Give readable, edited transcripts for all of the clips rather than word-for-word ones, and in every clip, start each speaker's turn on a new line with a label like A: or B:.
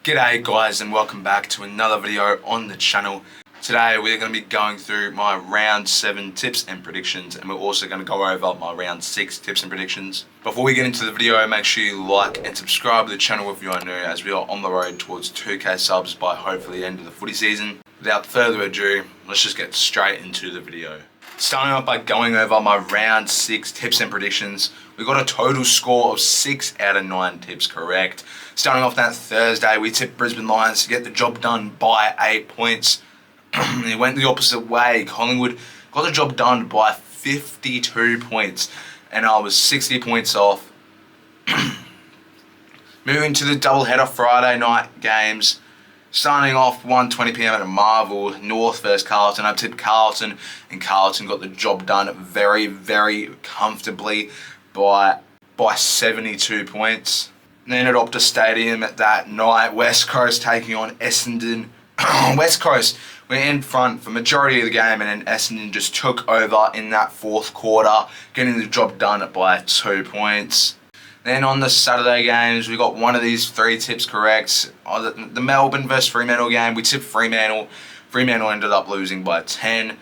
A: G'day guys and welcome back to another video on the channel. Today we're going to be going through my round 7 tips and predictions, and we're also going to go over my round 6 tips and predictions. Before we get into the video, make sure you like and subscribe to the channel if you are new, as we are on the road towards 2k subs by hopefully the end of the footy season. Without further ado, let's just get straight into the video. Starting off by going over my round 6 tips and predictions. We got a total score of 6 out of 9 tips correct. Starting off that Thursday, we tipped Brisbane Lions to get the job done by 8 points. It went the opposite way. Collingwood got the job done by 52 points, and I was 60 points off. Moving to the doubleheader Friday night games. Starting off 1:20 p.m. at a Marvel, North versus CARLTON. I tipped CARLTON, and CARLTON got the job done very, very comfortably by 72 points. Then at Optus Stadium at that night, West Coast taking on Essendon. West Coast were in front for majority of the game, and then Essendon just took over in that fourth quarter, getting the job done by 2 points. Then on the Saturday games, we got one of these 3 tips correct. The Melbourne versus Fremantle game, we tipped Fremantle. Fremantle ended up losing by 10.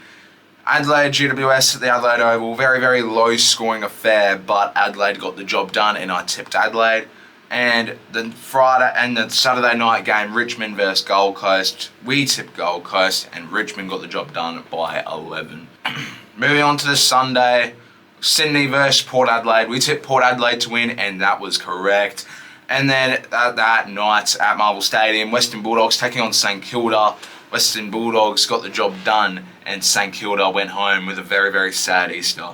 A: Adelaide GWS at the Adelaide Oval, very, very low scoring affair, but Adelaide got the job done and I tipped Adelaide. And the Friday and the Saturday night game, Richmond versus Gold Coast, we tipped Gold Coast and Richmond got the job done by 11. Moving on to the Sunday, Sydney versus Port Adelaide. We tipped Port Adelaide to win, and that was correct. And then that night at Marvel Stadium, Western Bulldogs taking on St Kilda. Western Bulldogs got the job done, and St Kilda went home with a very, very sad Easter.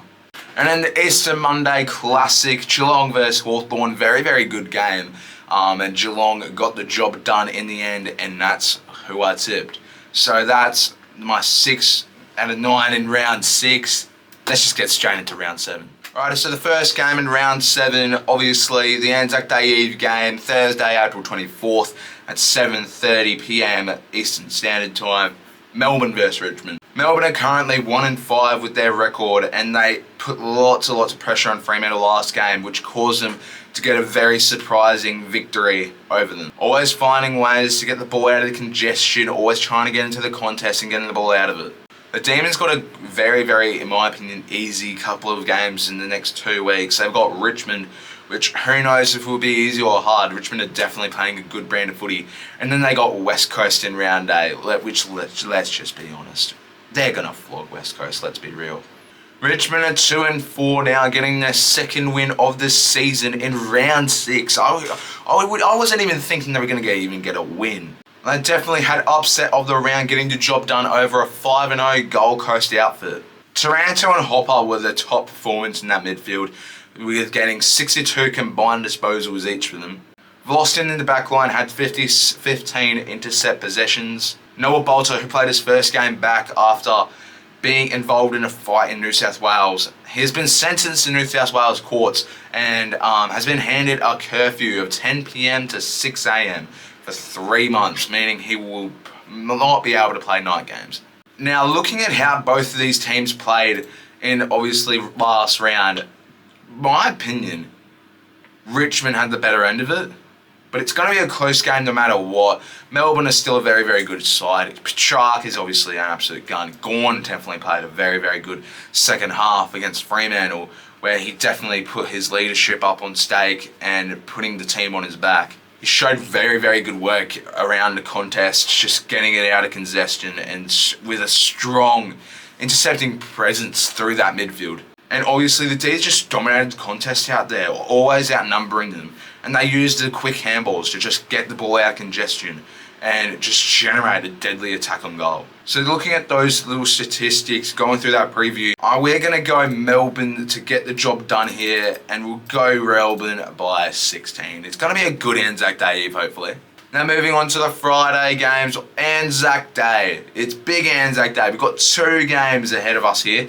A: And then the Easter Monday Classic, Geelong versus HAWTHORN, very, very good game. And Geelong got the job done in the end, and that's who I tipped. So that's my 6 out of 9 in round 6. Let's just get straight into round 7. Alright, so the first game in round 7, obviously the Anzac Day Eve game, Thursday, April 24th at 7:30 p.m. Eastern Standard Time, Melbourne versus Richmond. Melbourne are currently 1-5 with their record, and they put lots of pressure on Fremantle last game, which caused them to get a very surprising victory over them. Always finding ways to get the ball out of the congestion, always trying to get into the contest and getting the ball out of it. The Demons got a very, very, in my opinion, easy couple of games in the next 2 weeks. They've got Richmond, which who knows if it will be easy or hard. Richmond are definitely playing a good brand of footy. And then they got West Coast in round 8, which let's just be honest. They're going to flog West Coast, let's be real. Richmond are 2-4 now, getting their second win of the season in round 6. I wasn't even thinking they were going to even get a win. They definitely had upset of the round, getting the job done over a 5-0 Gold Coast outfit. Taranto and Hopper were the top performance in that midfield, with getting 62 combined disposals each for them. Vlosten in the back line had 15 intercept possessions. Noah Bolter, who played his first game back after being involved in a fight in New South Wales, he has been sentenced in New South Wales courts and has been handed a curfew of 10 p.m. to 6 a.m. for 3 months, meaning he will not be able to play night games. Now, looking at how both of these teams played in obviously last round, my opinion, Richmond had the better end of it, but it's going to be a close game no matter what. Melbourne is still a very, very good side. Petrarch is obviously an absolute gun. Gawn definitely played a very, very good second half against Fremantle, where he definitely put his leadership up on stake and putting the team on his back. He showed very, very good work around the contest, just getting it out of congestion and with a strong intercepting presence through that midfield. And obviously the D's just dominated the contest out there, always outnumbering them. And they used the quick handballs to just get the ball out of congestion and just generate a deadly attack on goal. So looking at those little statistics, going through that preview, we're going to go Melbourne to get the job done here, and we'll go Melbourne by 16. It's going to be a good Anzac Day Eve, hopefully. Now moving on to the Friday games, Anzac Day. It's big Anzac Day. We've got 2 games ahead of us here.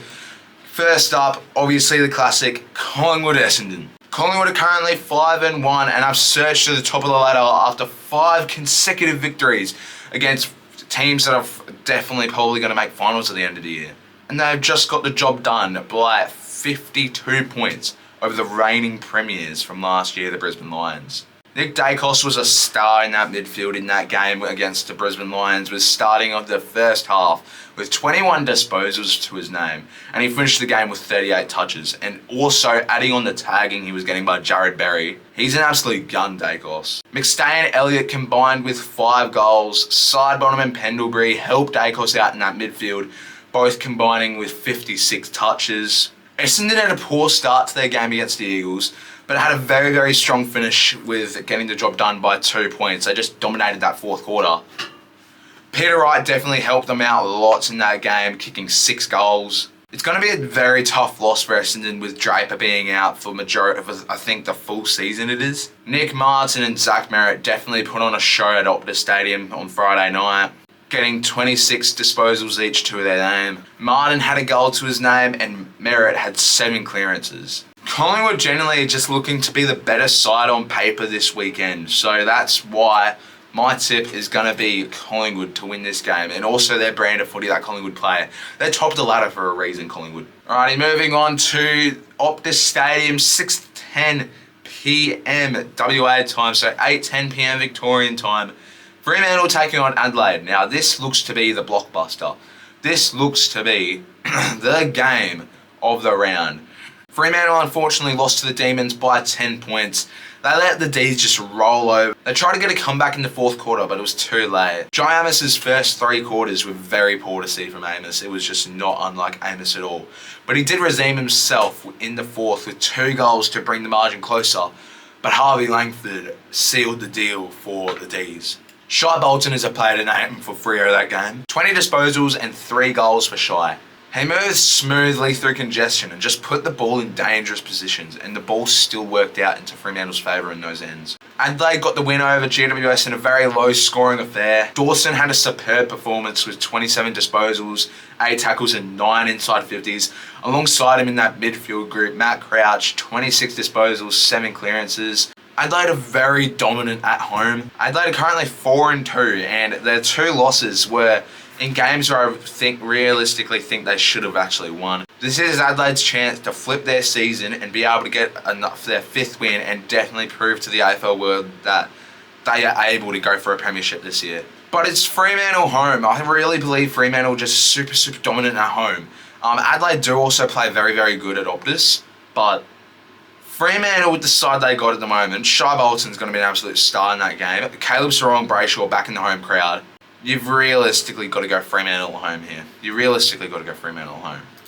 A: First up, obviously the classic, Collingwood Essendon. Collingwood are currently 5-1 and have surged to the top of the ladder after 5 consecutive victories against teams that are definitely probably going to make finals at the end of the year. And they've just got the job done by 52 points over the reigning premiers from last year, the Brisbane Lions. Nick Dacos was a star in that midfield in that game against the Brisbane Lions, was starting of the first half with 21 disposals to his name, and he finished the game with 38 touches, and also adding on the tagging he was getting by Jared Berry. He's an absolute gun, Dacos. McStay and Elliott combined with 5 goals. Sidebottom and Pendlebury helped Dacos out in that midfield, both combining with 56 touches. Essendon had a poor start to their game against the Eagles, but had a very, very strong finish with getting the job done by 2 points. They just dominated that fourth quarter. Peter Wright definitely helped them out lots in that game, kicking 6 goals. It's going to be a very tough loss for Essendon with Draper being out for majority of, I think, the full season it is. Nick Martin and Zach Merritt definitely put on a show at Optus Stadium on Friday night, getting 26 disposals each to their name. Martin had a goal to his name and Merritt had 7 clearances. Collingwood generally are just looking to be the better side on paper this weekend, so that's why my tip is going to be Collingwood to win this game, and also their brand of footy that Collingwood play. They're top of the ladder for a reason, Collingwood. Alrighty, moving on to Optus Stadium, 6:10 p.m. WA time, so 8:10 p.m. Victorian time. Fremantle taking on Adelaide. Now, this looks to be the blockbuster. This looks to be the game of the round. Fremantle unfortunately lost to the Demons by 10 points. They let the D's just roll over. They tried to get a comeback in the fourth quarter, but it was too late. Jai Amos's first 3 quarters were very poor to see from Amos. It was just not unlike Amos at all. But he did redeem himself in the fourth with 2 goals to bring the margin closer. But Harvey Langford sealed the deal for the D's. Shai Bolton is a player to name for Freo that game. 20 disposals and 3 goals for Shai. He moves smoothly through congestion and just put the ball in dangerous positions, and the ball still worked out into Fremantle's favour in those ends. Adelaide got the win over GWS in a very low scoring affair. Dawson had a superb performance with 27 disposals, 8 tackles and 9 inside 50s. Alongside him in that midfield group, Matt Crouch, 26 disposals, 7 clearances. Adelaide are very dominant at home. Adelaide are currently 4-2, and their 2 losses were in games where I realistically think they should have actually won. This is Adelaide's chance to flip their season and be able to get their 5th win and definitely prove to the AFL world that they are able to go for a premiership this year. But it's Fremantle home. I really believe Fremantle are just super dominant at home. Adelaide do also play very, very good at Optus, but Fremantle with the side they got at the moment, Shai Bolton's going to be an absolute star in that game. Caleb Sarong-Brayshaw back in the home crowd. You've realistically got to go Fremantle home here.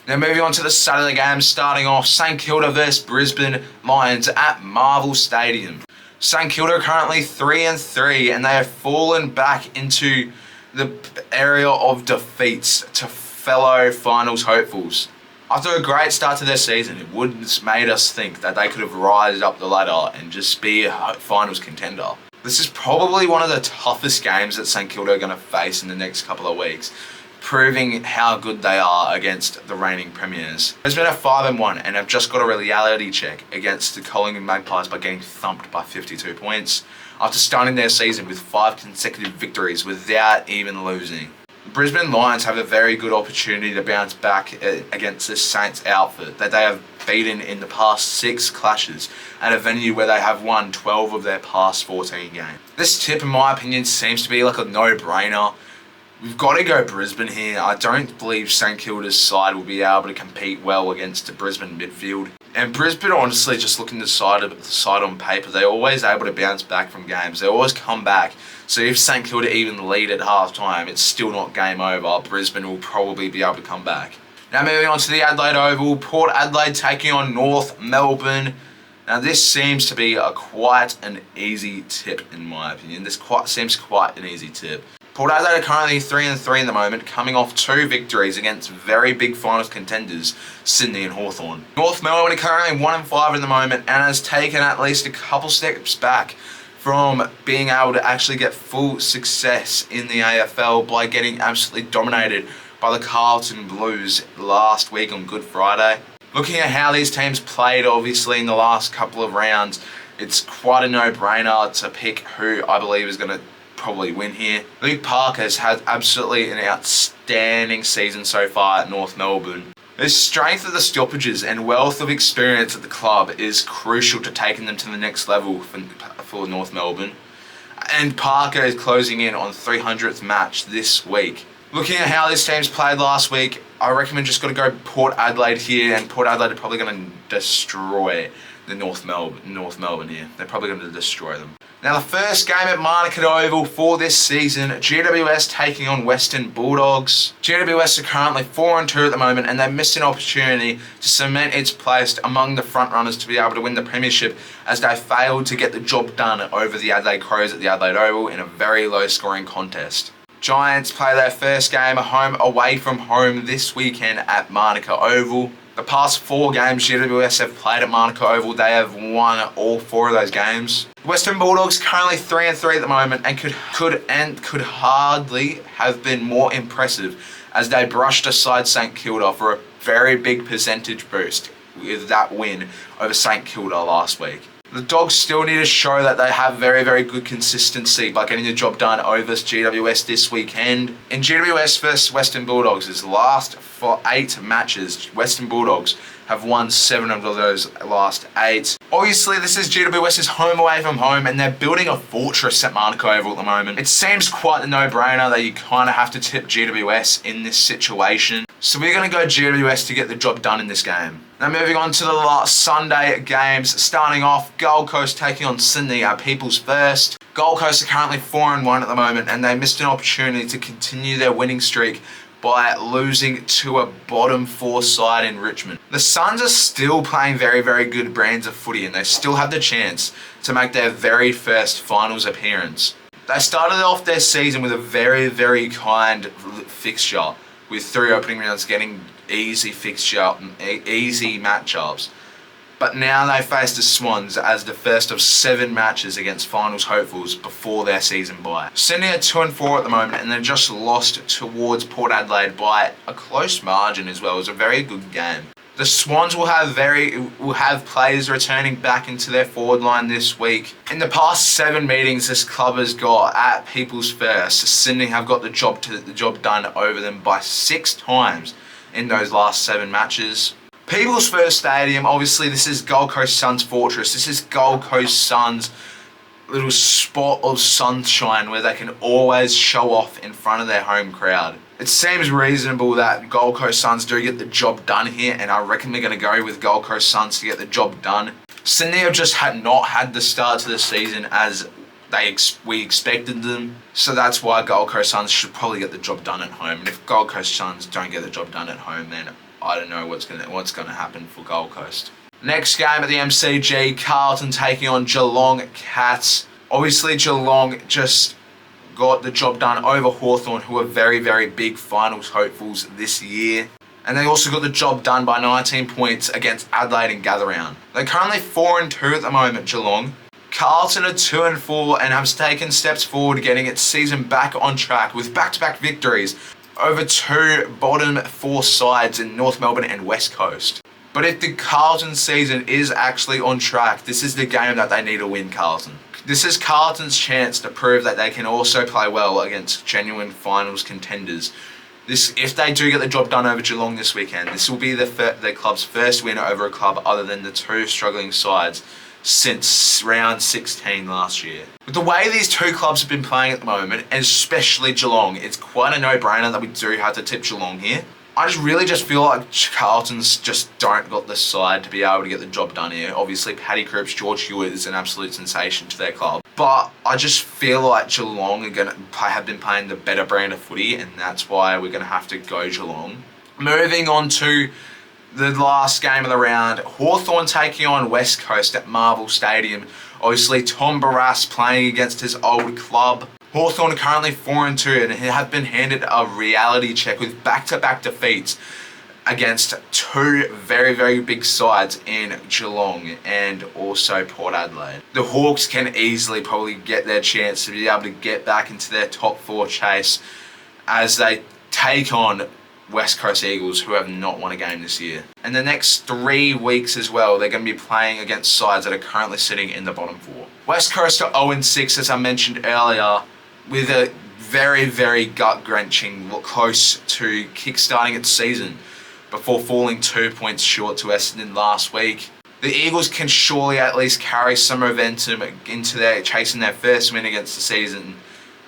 A: Now moving on to the Saturday game, starting off St Kilda versus Brisbane Lions at Marvel Stadium. St Kilda are currently 3-3 and they have fallen back into the area of defeats to fellow finals hopefuls. After a great start to their season, it would have made us think that they could have rised up the ladder and just be a finals contender. This is probably one of the toughest games that St Kilda are going to face in the next couple of weeks, proving how good they are against the reigning premiers. Brisbane are 5-1 and have just got a reality check against the Collingwood Magpies by getting thumped by 52 points after starting their season with 5 consecutive victories without even losing. The Brisbane Lions have a very good opportunity to bounce back against this Saints outfit that they have beaten in the past 6 clashes at a venue where they have won 12 of their past 14 games. This tip, in my opinion, seems to be like a no-brainer. We've got to go Brisbane here. I don't believe St Kilda's side will be able to compete well against the Brisbane midfield. And Brisbane, honestly, just looking at the side on paper, they're always able to bounce back from games. They always come back. So if St Kilda even lead at half-time, it's still not game over. Brisbane will probably be able to come back. Now moving on to the Adelaide Oval, Port Adelaide taking on North Melbourne. Now this seems to be quite an easy tip in my opinion. Seems quite an easy tip. Port Adelaide are currently 3-3 at the moment, coming off 2 victories against very big finals contenders, Sydney and Hawthorn. North Melbourne are currently 1-5 at the moment and has taken at least a couple steps back from being able to actually get full success in the AFL by getting absolutely dominated by the Carlton Blues last week on Good Friday. Looking at how these teams played obviously in the last couple of rounds, it's quite a no-brainer to pick who I believe is going to probably win here. Luke Parker has had absolutely an outstanding season so far at North Melbourne. The strength of the stoppages and wealth of experience at the club is crucial to taking them to the next level for North Melbourne. And Parker is closing in on 300th match this week. Looking at how this team's played last week, I reckon we just got to go Port Adelaide here, and Port Adelaide are probably going to destroy the North Melbourne here. They're probably going to destroy them. Now the first game at Market Oval for this season, GWS taking on Western Bulldogs. GWS are currently 4-2 at the moment, and they've missed an opportunity to cement its place among the front runners to be able to win the premiership, as they failed to get the job done over the Adelaide Crows at the Adelaide Oval in a very low scoring contest. Giants play their first game away from home this weekend at Manuka Oval. The past 4 games GWS have played at Manuka Oval, they have won all 4 of those games. Western Bulldogs currently 3-3 at the moment, and could hardly have been more impressive, as they brushed aside St Kilda for a very big percentage boost with that win over St Kilda last week. The Dogs still need to show that they have very, very good consistency by getting the job done over GWS this weekend. In GWS vs Western Bulldogs' last 8 matches, Western Bulldogs have won 7 of those last 8. Obviously, this is GWS's home away from home, and they're building a fortress at Manuka Oval at the moment. It seems quite a no-brainer that you kind of have to tip GWS in this situation. So we're going to go GWS to get the job done in this game. Now moving on to the last Sunday games, starting off Gold Coast taking on Sydney at People's First. Gold Coast are currently 4-1 at the moment, and they missed an opportunity to continue their winning streak by losing to a bottom 4 side in Richmond. The Suns are still playing very, very good brands of footy, and they still have the chance to make their very first finals appearance. They started off their season with a very, very kind fixture, with 3 opening rounds getting easy matchups. But now they face the Swans as the first of 7 matches against finals hopefuls before their season bye. Sydney are 2-4 at the moment, and they just lost towards Port Adelaide by a close margin as well. It was a very good game. The Swans will have players returning back into their forward line this week. In the past 7 meetings this club has got at People's First, Sydney have got the job done over them by 6 times in those last 7 matches. People's First Stadium, obviously this is Gold Coast Suns' fortress. This is Gold Coast Suns' little spot of sunshine where they can always show off in front of their home crowd. It seems reasonable that Gold Coast Suns do get the job done here, and I reckon they're going to go with Gold Coast Suns to get the job done. Sydney have just not had the start to the season as we expected them, so that's why Gold Coast Suns should probably get the job done at home. And if Gold Coast Suns don't get the job done at home, then I don't know what's going to happen for Gold Coast. Next game at the MCG, Carlton taking on Geelong Cats. Obviously Geelong just got the job done over Hawthorn, who are very, very big finals hopefuls this year. And they also got the job done by 19 points against Adelaide and Gatherround. They're currently 4-2 at the moment, Geelong. Carlton are 2-4 and have taken steps forward, getting its season back on track with back-to-back victories over 2 bottom 4 sides in North Melbourne and West Coast. But if the Carlton season is actually on track, this is the game that they need to win, Carlton. This is Carlton's chance to prove that they can also play well against genuine finals contenders. If they do get the job done over Geelong this weekend, this will be the club's first win over a club other than the 2 struggling sides since round 16 last year. With the way these 2 clubs have been playing at the moment, and especially Geelong, it's quite a no-brainer that we do have to tip Geelong here. I just feel like Carlton's just don't got the side to be able to get the job done here. Obviously, Paddy Cripps, George Hewitt is an absolute sensation to their club. But I just feel like Geelong have been playing the better brand of footy, and that's why we're going to have to go Geelong. Moving on to the last game of the round, Hawthorn taking on West Coast at Marvel Stadium. Obviously, Tom Barrass playing against his old club. Hawthorn are currently 4-2 and have been handed a reality check with back-to-back defeats against 2 very, very big sides in Geelong and also Port Adelaide. The Hawks can easily probably get their chance to be able to get back into their top 4 chase as they take on West Coast Eagles, who have not won a game this year. And the next 3 weeks as well, they're going to be playing against sides that are currently sitting in the bottom 4. West Coast are 0-6, as I mentioned earlier, with a very, very gut-wrenching close to kick-starting its season before falling 2 points short to Essendon last week. the Eagles can surely at least carry some momentum into their chasing their first win against the season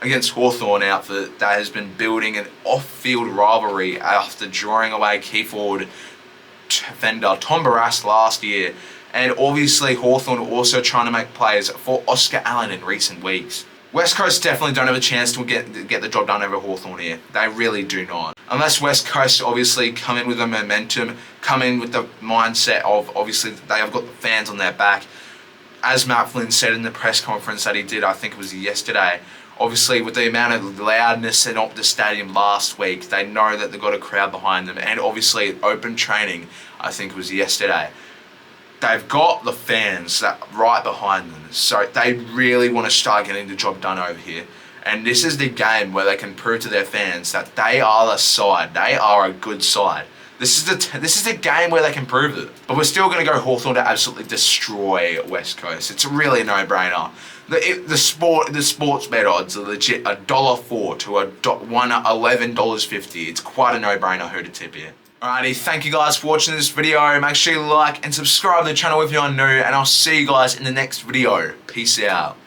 A: against Hawthorn outfit that has been building an off-field rivalry after drawing away key forward defender Tom Barrass last year, and obviously Hawthorn also trying to make plays for Oscar Allen in recent weeks. West Coast definitely don't have a chance to get the job done over Hawthorn here. They really do not. Unless West Coast obviously come in with the momentum, come in with the mindset of obviously they have got the fans on their back. As Matt Flynn said in the press conference that he did, I think it was yesterday, obviously with the amount of loudness in the stadium last week, they know that they've got a crowd behind them. And obviously open training, I think it was yesterday, they've got the fans right behind them. So they really want to start getting the job done over here. And this is the game where they can prove to their fans that they are the side. They are a good side. This is the game where they can prove it. But we're still going to go Hawthorn to absolutely destroy West Coast. It's a really no-brainer. The sports bet odds are legit $1.04 to $11.50. It's quite a no-brainer who to tip here. Alrighty, thank you guys for watching this video. Make sure you like and subscribe to the channel if you're new, and I'll see you guys in the next video. Peace out.